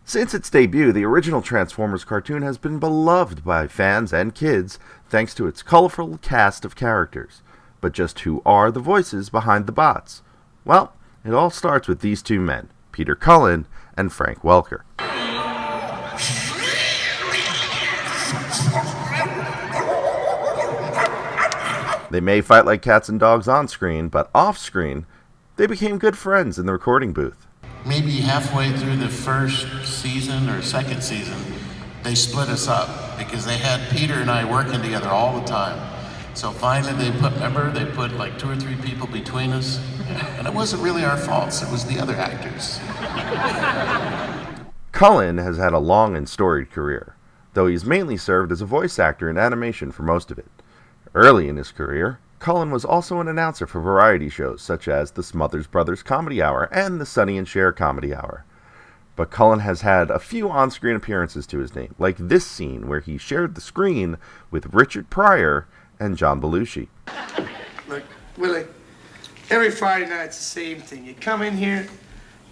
Since its debut, the original Transformers cartoon has been beloved by fans and kids thanks to its colorful cast of characters. But just who are the voices behind the bots? Well, it all starts with these two men, Peter Cullen and Frank Welker. They may fight like cats and dogs on screen, but off screen, they became good friends in the recording booth. Maybe halfway through the first season or second season, they split us up because they had Peter and I working together all the time. So finally they put like 2 or 3 people between us, and it wasn't really our faults, it was the other actors. Cullen has had a long and storied career, though he's mainly served as a voice actor in animation for most of it. Early in his career, Cullen was also an announcer for variety shows such as the Smothers Brothers Comedy Hour and the Sonny and Cher Comedy Hour. But Cullen has had a few on-screen appearances to his name, like this scene where he shared the screen with Richard Pryor and John Belushi. Look, Willie, every Friday night it's the same thing. You come in here,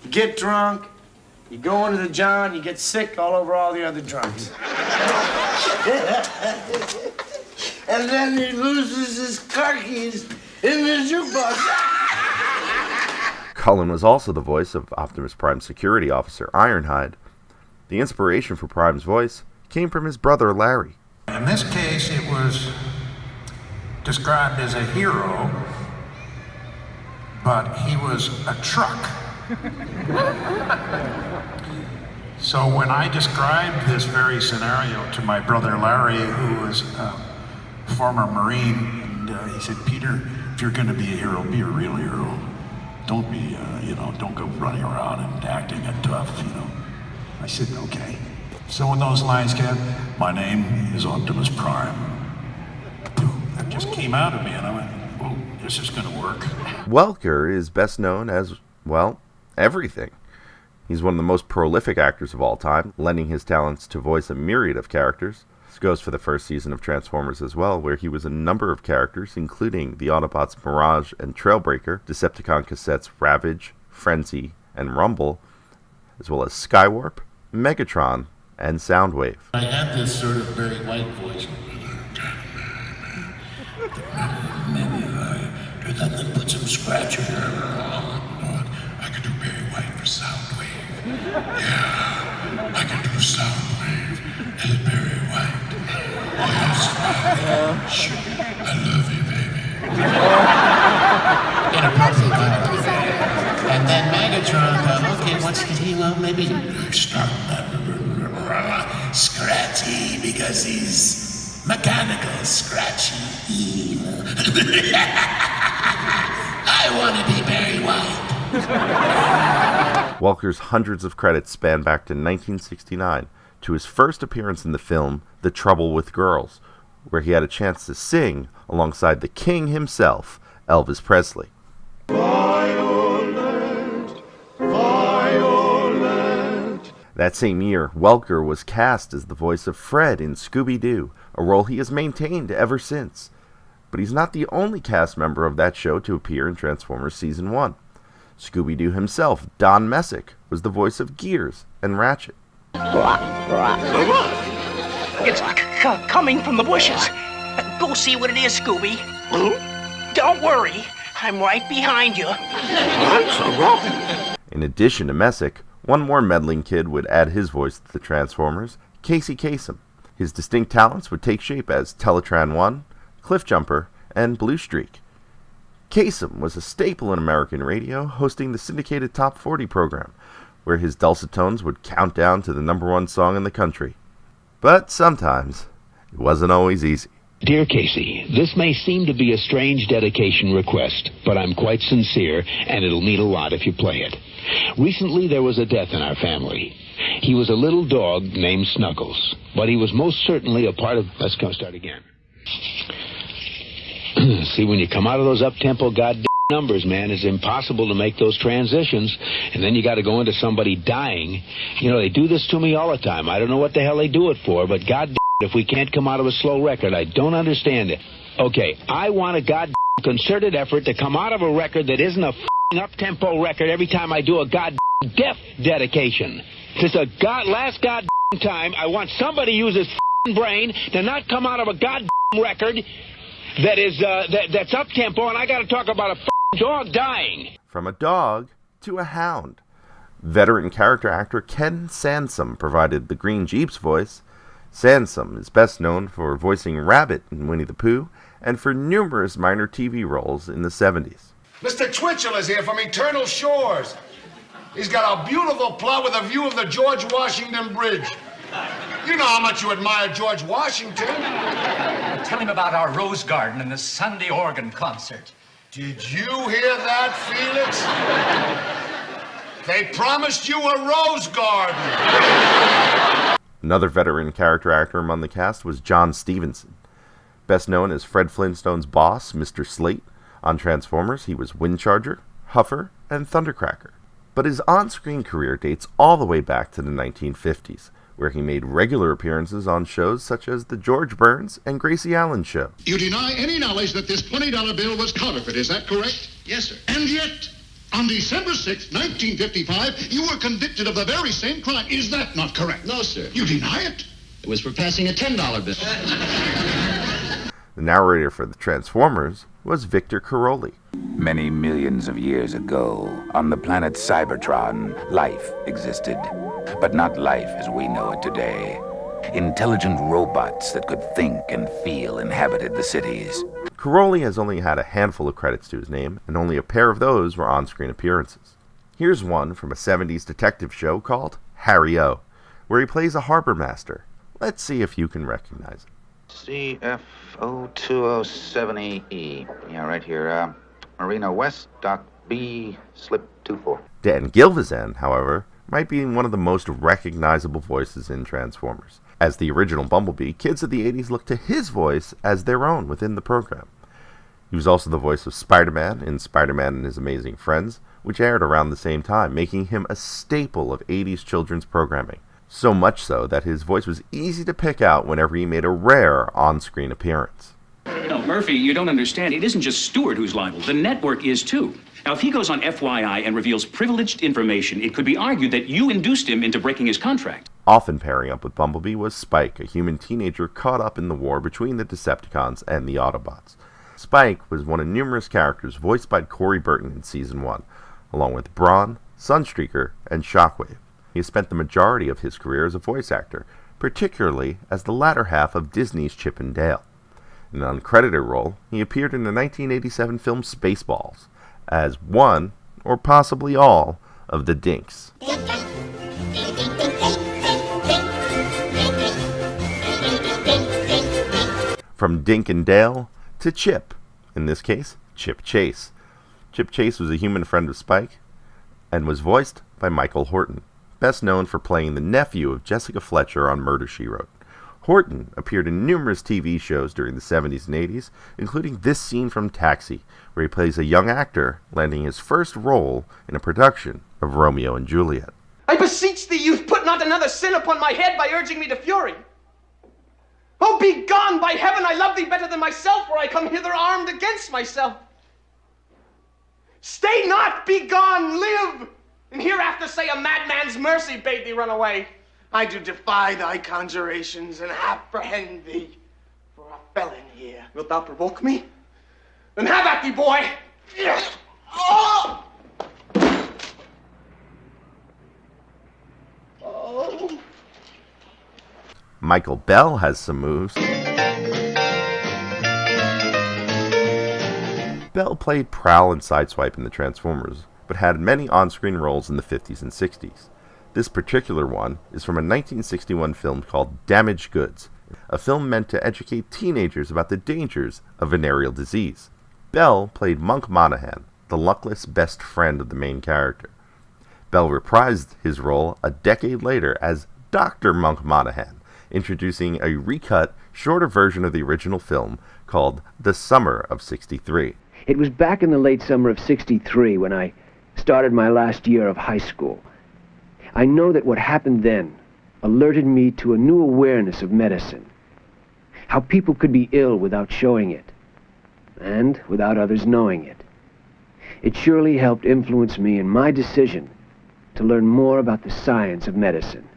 you get drunk, you go into the John, you get sick all over all the other drunks. And then he loses his car keys in the jukebox. Cullen was also the voice of Optimus Prime's security officer, Ironhide. The inspiration for Prime's voice came from his brother, Larry. In this case, it was described as a hero, but he was a truck. So when I described this very scenario to my brother Larry, who was a former Marine, and he said, "Peter, if you're going to be a hero, be a real hero. Don't be, don't go running around and acting tough, I said, okay. So when those lines came, my name is Optimus Prime. That just came out of me, and I went, oh, this is going to work. Welker is best known as, well, everything. He's one of the most prolific actors of all time, lending his talents to voice a myriad of characters. This goes for the first season of Transformers as well, where he was a number of characters, including the Autobots Mirage and Trailbreaker, Decepticon cassettes Ravage, Frenzy, and Rumble, as well as Skywarp, Megatron, and Soundwave. I had this sort of very white voice. Maybe if I then put some scratch in I could do Barry White for Soundwave. Yeah, I can do Soundwave as Barry White. Yes, sure. I love you, baby. In a perfect way. And then Megatron goes, okay, what's he? Well, maybe start that scratchy because he's mechanical, scratchy, evil. I want to be Barry White. Welker's hundreds of credits span back to 1969 to his first appearance in the film The Trouble with Girls, where he had a chance to sing alongside the king himself, Elvis Presley. Violent, violent. That same year, Welker was cast as the voice of Fred in Scooby-Doo, a role he has maintained ever since. But he's not the only cast member of that show to appear in Transformers Season 1. Scooby-Doo himself, Don Messick, was the voice of Gears and Ratchet. It's coming from the bushes. Go see what it is, Scooby. Don't worry, I'm right behind you. In addition to Messick, one more meddling kid would add his voice to the Transformers, Casey Kasem. His distinct talents would take shape as Teletran 1, Cliffjumper, and Blue Streak. Kasem was a staple in American radio, hosting the syndicated Top 40 program, where his dulcet tones would count down to the #1 song in the country. But sometimes, it wasn't always easy. Dear Casey, this may seem to be a strange dedication request, but I'm quite sincere, and it'll mean a lot if you play it. Recently, there was a death in our family. He was a little dog named Snuggles, but he was most certainly a part of... Let's go start again. See, when you come out of those up-tempo goddamn numbers, man, it's impossible to make those transitions, and then you got to go into somebody dying. They do this to me all the time. I don't know what the hell they do it for, but goddamn, if we can't come out of a slow record, I don't understand it. Okay, I want a goddamn concerted effort to come out of a record that isn't a up-tempo record every time I do a goddamn death dedication. This is last goddamn time I want somebody to use his brain to not come out of a goddamn record that's up-tempo, and I got to talk about a dog dying. From a dog to a hound. Veteran character actor Ken Sansom provided the Green Jeep's voice. Sansom is best known for voicing Rabbit in Winnie the Pooh and for numerous minor TV roles in the 70s. Mr. Twitchell is here from Eternal Shores. He's got a beautiful plot with a view of the George Washington Bridge. You know how much you admire George Washington. Tell him about our Rose Garden and the Sunday organ concert. Did you hear that, Felix? They promised you a rose garden. Another veteran character actor among the cast was John Stevenson. Best known as Fred Flintstone's boss, Mr. Slate. On Transformers, he was Windcharger, Huffer, and Thundercracker. But his on-screen career dates all the way back to the 1950s, where he made regular appearances on shows such as The George Burns and Gracie Allen Show. You deny any knowledge that this $20 bill was counterfeit, is that correct? Yes, sir. And yet, on December 6, 1955, you were convicted of the very same crime. Is that not correct? No, sir. You deny it? It was for passing a $10 bill. The narrator for the Transformers was Victor Caroli. Many millions of years ago, on the planet Cybertron, life existed. But not life as we know it today. Intelligent robots that could think and feel inhabited the cities. Caroli has only had a handful of credits to his name, and only a pair of those were on-screen appearances. Here's one from a 70s detective show called Harry O, where he plays a harbor master. Let's see if you can recognize it. CF02070E. Yeah, right here. Marina West, Dock B, Slip 24. Dan Gilvezan, however, might be one of the most recognizable voices in Transformers. As the original Bumblebee, kids of the 80s looked to his voice as their own within the program. He was also the voice of Spider-Man in Spider-Man and His Amazing Friends, which aired around the same time, making him a staple of 80s children's programming. So much so that his voice was easy to pick out whenever he made a rare on-screen appearance. No, Murphy, you don't understand. It isn't just Stewart who's liable. The network is too. Now, if he goes on FYI and reveals privileged information, it could be argued that you induced him into breaking his contract. Often pairing up with Bumblebee was Spike, a human teenager caught up in the war between the Decepticons and the Autobots. Spike was one of numerous characters voiced by Corey Burton in Season 1, along with Brawn, Sunstreaker, and Shockwave. He has spent the majority of his career as a voice actor, particularly as the latter half of Disney's Chip and Dale. In an uncredited role, he appeared in the 1987 film Spaceballs, as one, or possibly all, of the Dinks. From Dink and Dale to Chip, in this case, Chip Chase. Chip Chase was a human friend of Spike, and was voiced by Michael Horton, best known for playing the nephew of Jessica Fletcher on Murder, She Wrote. Horton appeared in numerous TV shows during the 70s and 80s, including this scene from Taxi, where he plays a young actor landing his first role in a production of Romeo and Juliet. I beseech thee, you've put not another sin upon my head by urging me to fury. Oh, be gone, by heaven, I love thee better than myself, were I come hither armed against myself. Stay not, be gone, live, and hereafter say a madman's mercy bade thee run away. I do defy thy conjurations and apprehend thee for a felon here. Wilt thou provoke me? Then have at thee, boy! Oh! Oh! Michael Bell has some moves. Bell played Prowl and Sideswipe in the Transformers, but had many on-screen roles in the 50s and 60s. This particular one is from a 1961 film called Damaged Goods, a film meant to educate teenagers about the dangers of venereal disease. Bell played Monk Monaghan, the luckless best friend of the main character. Bell reprised his role a decade later as Dr. Monk Monaghan, introducing a recut, shorter version of the original film called The Summer of '63. It was back in the late summer of '63 when I started my last year of high school. I know that what happened then alerted me to a new awareness of medicine, how people could be ill without showing it, and without others knowing it. It surely helped influence me in my decision to learn more about the science of medicine.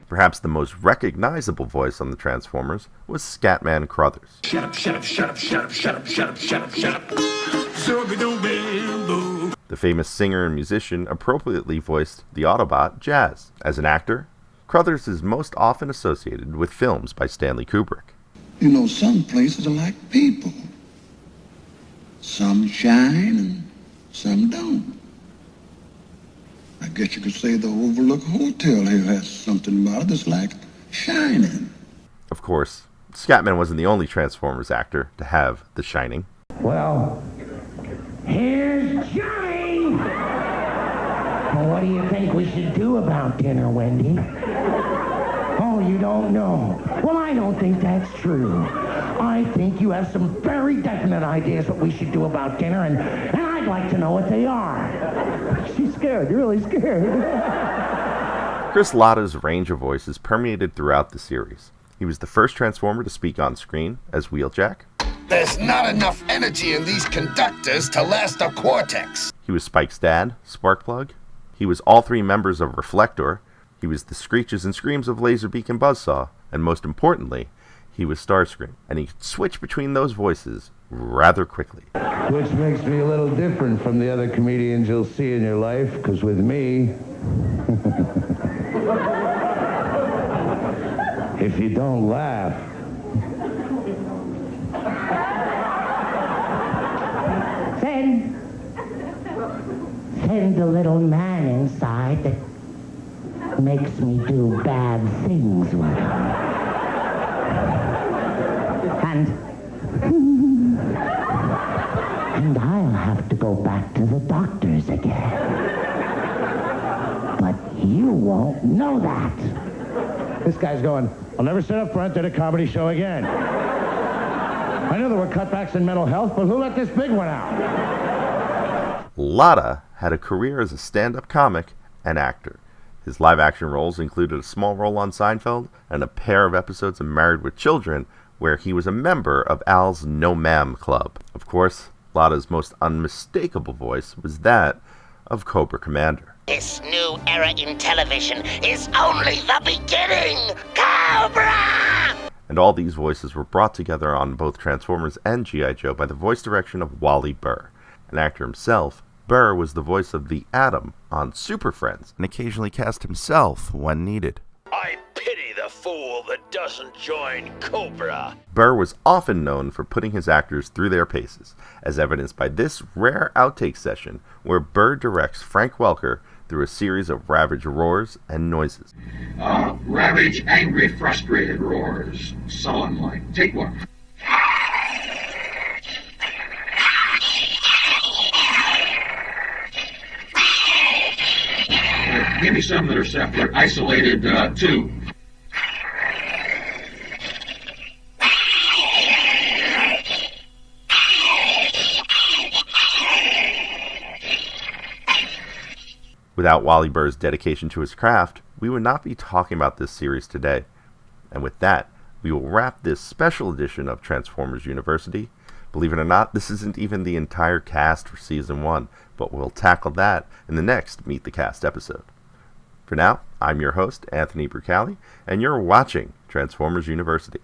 Perhaps the most recognizable voice on the Transformers was Scatman Crothers. Shut up, shut up, shut up, shut up, shut up, shut up, shut up, shut up. The famous singer and musician appropriately voiced the Autobot, Jazz. As an actor, Crothers is most often associated with films by Stanley Kubrick. You know, some places are like people. Some shine and some don't. I guess you could say the Overlook Hotel here has something about it that's like shining. Of course, Scatman wasn't the only Transformers actor to have The Shining. Well, here's Johnny! Well, what do you think we should do about dinner, Wendy? Oh, you don't know. Well, I don't think that's true. I think you have some very definite ideas what we should do about dinner, and I'd like to know what they are. She's scared, really scared. Chris Latta's range of voices permeated throughout the series. He was the first Transformer to speak on screen as Wheeljack. There's not enough energy in these conductors to last a Cortex. He was Spike's dad, Sparkplug. He was all three members of Reflector. He was the screeches and screams of Laserbeak and Buzzsaw. And most importantly, he was Starscream. And he could switch between those voices rather quickly. Which makes me a little different from the other comedians you'll see in your life, because with me, if you don't laugh, send the little man inside that makes me do bad things with him. And I'll have to go back to the doctors again. But you won't know that. This guy's going, I'll never sit up front at a comedy show again. I know there were cutbacks in mental health, but who let this big one out? Latta had a career as a stand-up comic and actor. His live-action roles included a small role on Seinfeld and a pair of episodes of Married with Children, where he was a member of Al's No Ma'am Club. Of course, Latta's most unmistakable voice was that of Cobra Commander. This new era in television is only the beginning, Cobra! And all these voices were brought together on both Transformers and G.I. Joe by the voice direction of Wally Burr. An actor himself, Burr was the voice of the Atom on Super Friends, and occasionally cast himself when needed. I pity the fool that doesn't join Cobra. Burr was often known for putting his actors through their paces, as evidenced by this rare outtake session where Burr directs Frank Welker through a series of Ravage roars and noises. Ravage angry, frustrated roars. Sullen-like. Take one. Give me some that are separate, isolated, too. Without Wally Burr's dedication to his craft, we would not be talking about this series today. And with that, we will wrap this special edition of Transformers University. Believe it or not, this isn't even the entire cast for Season 1, but we'll tackle that in the next Meet the Cast episode. For now, I'm your host, Anthony Brucali, and you're watching Transformers University.